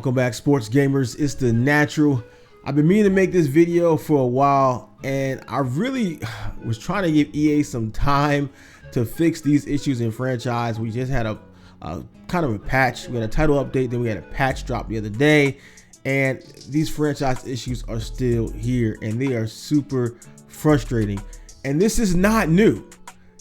Welcome back, sports gamers. It's the Natural. I've been meaning to make this video for a while, and I really was trying to give EA some time to fix these issues in franchise. We just had a kind of a patch. We had a title update, then we had a patch drop the other day, and these franchise issues are still here, and they are super frustrating. And this is not new.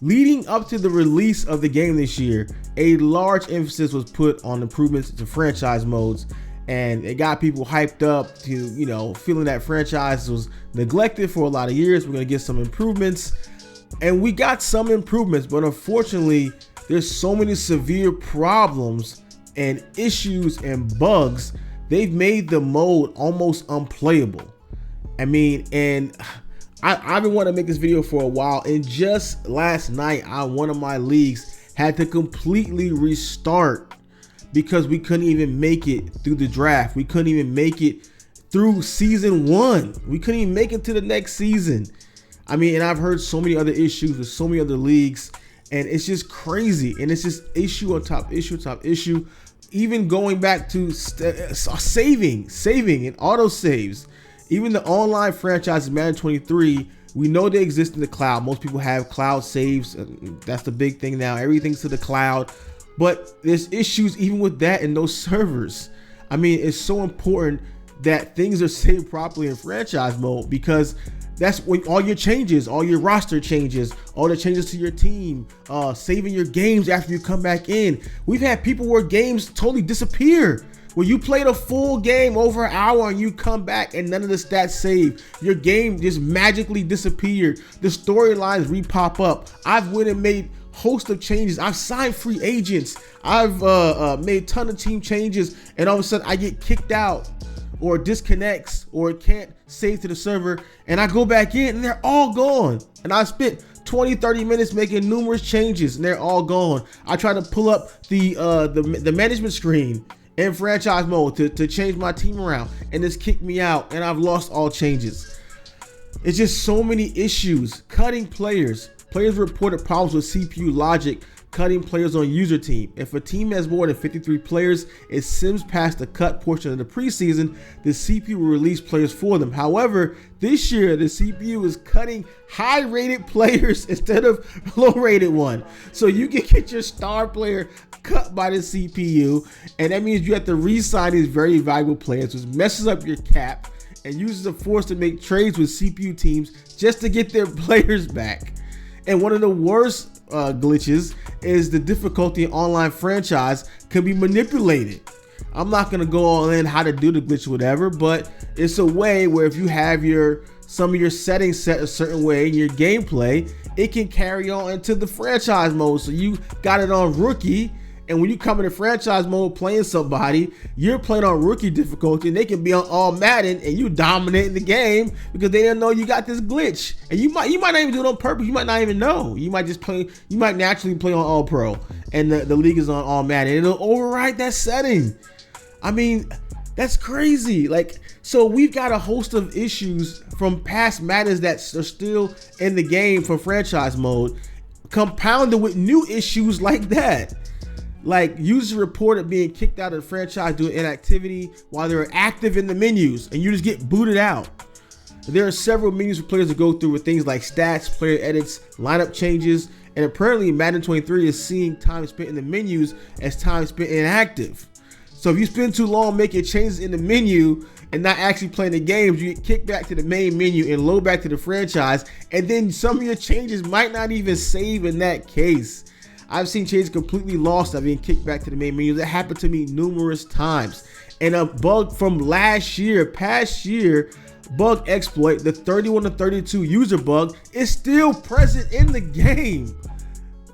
Leading up to the release of the game this year, a large emphasis was put on improvements to franchise modes, and it got people hyped up to, you know, feeling that franchise was neglected for a lot of years. We're going to get some improvements, and we got some improvements, but unfortunately there's so many severe problems and issues and bugs. They've made the mode almost unplayable. I mean, and I've been wanting to make this video for a while, and just last night one of my leagues had to completely restart because we couldn't even make it through the draft. We couldn't even make it through season 1. We couldn't even make it to the next season. I mean, and I've heard so many other issues with so many other leagues, and it's just crazy. And it's just issue on top issue on top issue. Even going back to saving and auto saves. Even the online franchises, Madden 23, we know they exist in the cloud. Most people have cloud saves. That's the big thing now. Everything's to the cloud. But there's issues even with that in those servers. I mean, it's so important that things are saved properly in franchise mode, because that's when all your changes, all your roster changes, all the changes to your team, saving your games after you come back in. We've had people where games totally disappear. When you played a full game over an hour and you come back and none of the stats saved, your game just magically disappeared. The storylines re-pop up. I've went and made host of changes. I've signed free agents. I've made a ton of team changes, and all of a sudden I get kicked out or disconnects or it can't save to the server, and I go back in and they're all gone. And I spent 20-30 minutes making numerous changes and they're all gone. I try to pull up the management screen in franchise mode to change my team around, and it's kicked me out, and I've lost all changes. It's just so many issues. Cutting players. Players reported problems with CPU logic, cutting players on user team. If a team has more than 53 players, it sims past the cut portion of the preseason, the CPU will release players for them. However, this year the CPU is cutting high-rated players instead of low-rated one. So you can get your star player cut by the CPU, and that means you have to re-sign these very valuable players, which messes up your cap and uses the force to make trades with CPU teams just to get their players back. And one of the worst glitches is the difficulty in online franchise can be manipulated. I'm not gonna go all in how to do the glitch or whatever, but it's a way where if you have some of your settings set a certain way in your gameplay, it can carry on into the franchise mode. So you got it on rookie, and when you come into franchise mode playing somebody, you're playing on rookie difficulty, and they can be on all Madden and you dominating the game because they didn't know you got this glitch. And you might not even do it on purpose. You might not even know. You might just play. You might naturally play on all pro, and the league is on all Madden. It'll override that setting. I mean, that's crazy. Like, so we've got a host of issues from past Maddens that are still in the game for franchise mode, compounded with new issues like that. Like, users reported being kicked out of the franchise due to inactivity while they were active in the menus, and you just get booted out. There are several menus for players to go through with things like stats, player edits, lineup changes, and apparently Madden 23 is seeing time spent in the menus as time spent inactive. So if you spend too long making changes in the menu and not actually playing the games, you get kicked back to the main menu and load back to the franchise, and then some of your changes might not even save in that case. I've seen changes completely lost. I've been kicked back to the main menu. That happened to me numerous times. And a bug from past year, bug exploit, the 31-32 user bug, is still present in the game.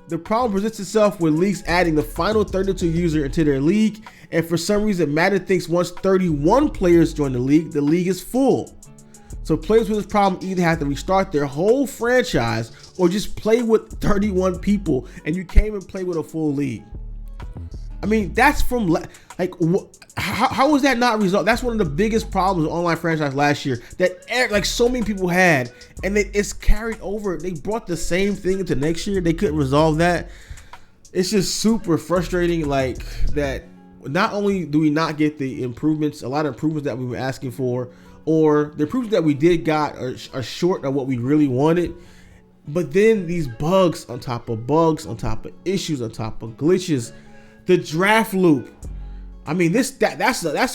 The problem presents itself with leagues adding the final 32 user into their league, and for some reason Madden thinks once 31 players join the league is full. So players with this problem either have to restart their whole franchise or just play with 31 people, and you can't even play with a full league. I mean, that's from like, how was that not resolved? That's one of the biggest problems with online franchise last year that like so many people had, and it's carried over. They brought the same thing into next year. They couldn't resolve that. It's just super frustrating, like that. not only do we not get the improvements, a lot of improvements that we were asking for, or the improvements that we did got are short of what we really wanted, but then these bugs on top of bugs, on top of issues, on top of glitches, the draft loop. I mean, that's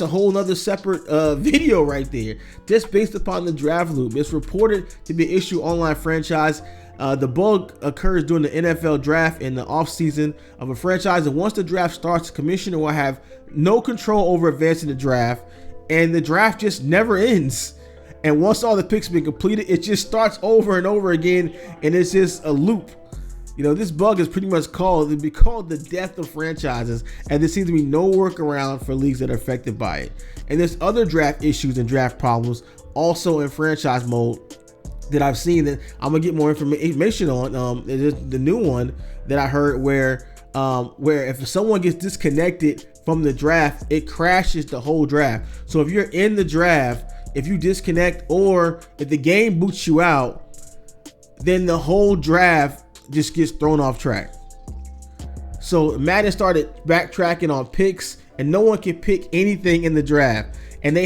a whole nother separate video right there, just based upon the draft loop. It's reported to be an issue online franchise. The bug occurs during the NFL draft in the offseason of a franchise, and once the draft starts, the commissioner will have no control over advancing the draft, and the draft just never ends. And once all the picks have been completed, it just starts over and over again, and it's just a loop. You know, this bug is pretty much called the death of franchises, and there seems to be no workaround for leagues that are affected by it. And there's other draft issues and draft problems also in franchise mode that I've seen that I'm gonna get more information on. The new one that I heard where if someone gets disconnected from the draft, it crashes the whole draft. So if you're in the draft, if you disconnect, or if the game boots you out, then the whole draft just gets thrown off track. So Madden started backtracking on picks, and no one could pick anything in the draft. And they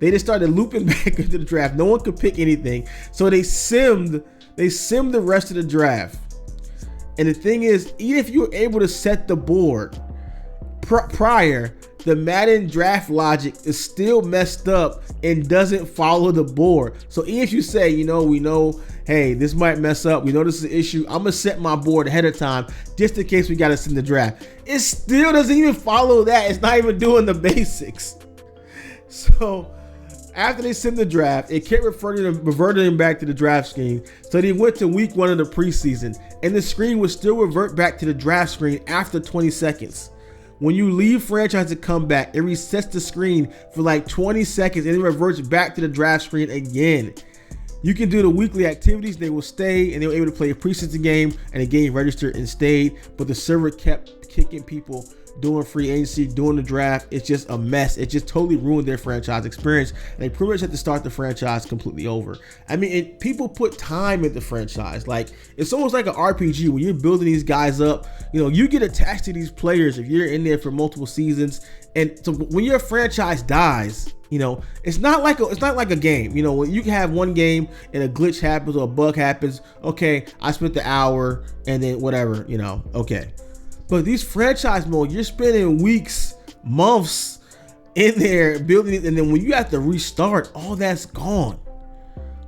just started looping back into the draft. No one could pick anything. So they simmed the rest of the draft. And the thing is, even if you're able to set the board prior, the Madden draft logic is still messed up and doesn't follow the board. So even if you say, we know, hey, this might mess up, we know this is an issue, I'm gonna set my board ahead of time just in case we gotta send the draft, it still doesn't even follow that. It's not even doing the basics. So after they sent the draft, it kept reverting back to the draft screen. So they went to week 1 of the preseason, and the screen would still revert back to the draft screen after 20 seconds. When you leave franchise and come back, it resets the screen for like 20 seconds and it reverts back to the draft screen again. You can do the weekly activities, they will stay, and they were able to play a preseason game, and the game registered and stayed, but the server kept kicking people doing free agency, doing the draft. It's just a mess. It just totally ruined their franchise experience, and they pretty much had to start the franchise completely over. I mean, people put time into the franchise. Like, it's almost like an RPG when you're building these guys up. You get attached to these players if you're in there for multiple seasons, and so when your franchise dies, it's not like a game. When you can have one game and a glitch happens or a bug happens, okay, I spent the hour and then whatever, okay. But these franchise mode, you're spending weeks, months in there building it, and then when you have to restart, all that's gone.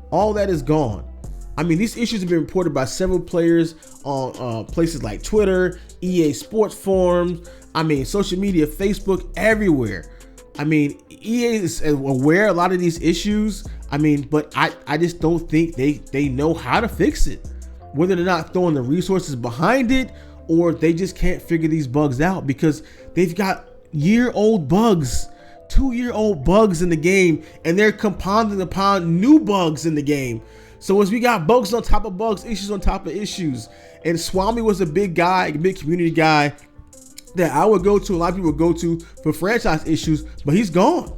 All that is gone. I mean, these issues have been reported by several players on places like Twitter, EA Sports forums, social media, Facebook, everywhere. EA is aware of a lot of these issues. But I just don't think they know how to fix it. Whether they're not throwing the resources behind it, or they just can't figure these bugs out, because they've got year-old bugs, 2-year-old bugs in the game, and they're compounding upon new bugs in the game. So as we got bugs on top of bugs, issues on top of issues, and Swami was a big guy, a big community guy that I would go to, a lot of people would go to for franchise issues, but he's gone.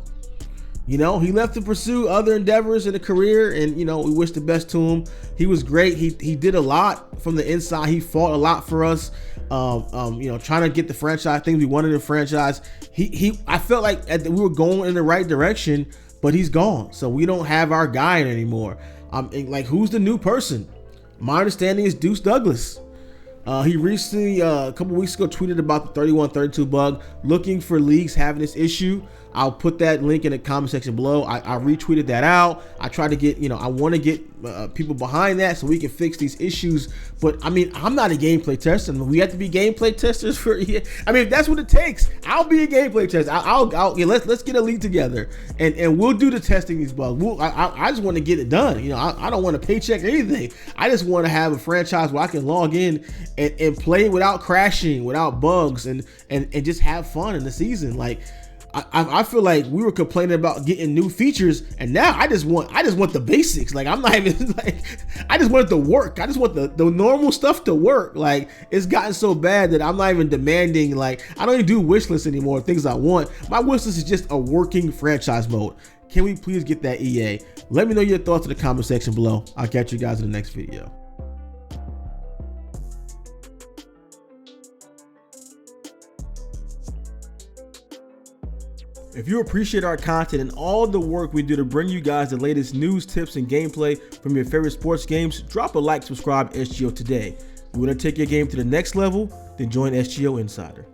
He left to pursue other endeavors in a career, and we wish the best to him. He was great. He did a lot from the inside. He fought a lot for us. Trying to get the franchise things we wanted in the franchise. I felt like we were going in the right direction, but he's gone. So we don't have our guy anymore. Who's the new person? My understanding is Deuce Douglas. He recently, a couple weeks ago, tweeted about the 3132 bug, looking for leagues having this issue. I'll put that link in the comment section below. I retweeted that out. I tried to get, I want to get people behind that so we can fix these issues. But I'm not a gameplay tester. We have to be gameplay testers for. If that's what it takes, I'll be a gameplay tester. Let's get a league together and we'll do the testing these bugs. I just want to get it done. I don't want a paycheck or anything. I just want to have a franchise where I can log in and play without crashing, without bugs, and just have fun in the season. I feel like we were complaining about getting new features, and now I just want the basics. I'm not even I just want it to work. I just want the normal stuff to work. It's gotten so bad that I'm not even demanding. I don't even do wish lists anymore. Things I want. My wish list is just a working franchise mode. Can we please get that, EA? Let me know your thoughts in the comment section below. I'll catch you guys in the next video. If you appreciate our content and all the work we do to bring you guys the latest news, tips, and gameplay from your favorite sports games, drop a like, subscribe to SGO today. You want to take your game to the next level? Then join SGO Insider.